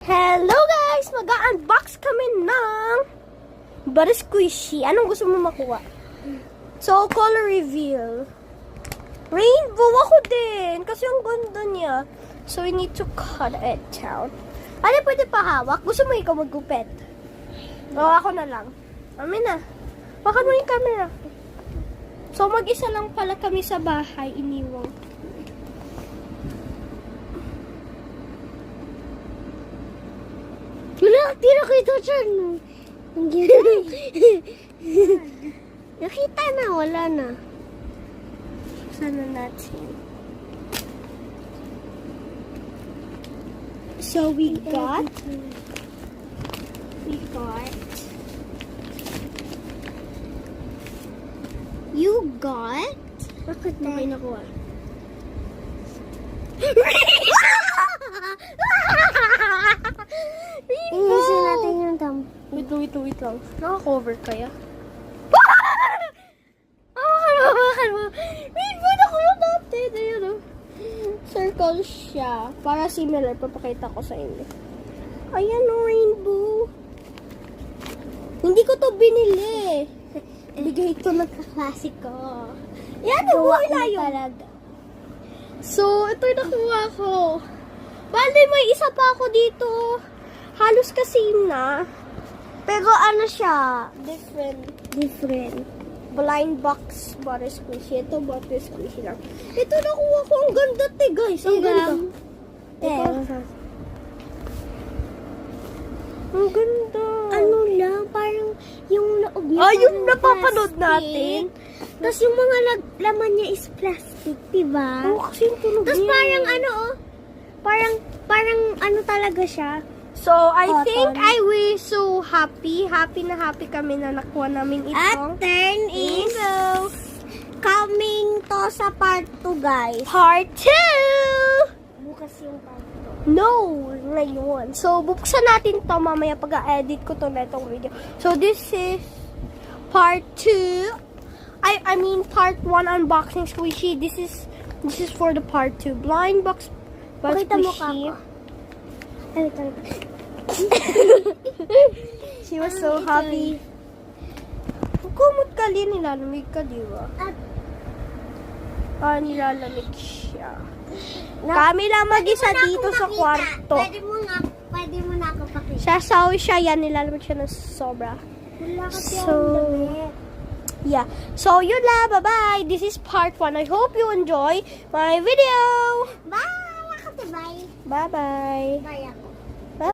Hello guys! Mag-unbox kami ng Butter Squishy. Anong gusto mo makuha? So, color reveal. Rainbow ako din. Kasi ang ganda niya. So, we need to cut it down. Ano pwede pa hawak? Gusto mo ikaw maggupit? O, ako na lang. Amin na. Baka mo yung camera. So, mag-isa lang pala kami sa bahay. Iniwang. Wala, di nakita siya, no? Ang ganda. Nakita na, wala na. Sana natin. So, we got, you got, Bakit ano na? kayo nakuha? Iusin natin yung thumb. Wait lang. Naka-cover kaya? Rainbow na kuha natin. Ayun o. Circle siya. Para similar. Papakita ko sa inyo. Ayan o, rainbow. Hindi ko to binili. Bigay ko ng kaklase ko. Yan, nabuhay layo. talaga. So, ito yung nakuha ko. Bale, may isa pa ako dito. Halos kasi na. Pero ano siya? Different. Blind box butter squishy. Ito butter squishy lang. Ito nakuha ko. Ang ganda guys. Ang ganda. Ang ganda. Ano lang, parang yung loob niya. Ah, yung parang napapanood plastic. natin. Tapos yung mga laman niya is plastic, diba? Oo, kasi yung tunog Tapos niya. parang ano, oh. Parang ano talaga siya. So, I Cotton. think I was so happy. Happy na happy kami na nakuha namin ito. At turn is coming to sa part 2, guys. Part 2! Bukas yung part 2. No, ngayon. So, buksan natin to mamaya pag-edit ko to na itong video. So, this is part 2. I mean, part 1 unboxing squishy. This is for the part 2. Blind box Pakita mo squishy. ka. Ay, talaga. She was so happy. Kumot ka din, nilalamig ka, di ba? At Nilalamig siya. Kami lang mag-isa dito sa kwarto. Pwede mo na ako pakita. Sasaw siya yan, nilalamig siya ng sobra. Wala kasi So, akong damit. yeah. So, yun lang. Bye-bye. This is part 1. I hope you enjoy my video. Bye! Bye! Bye-bye. Bye!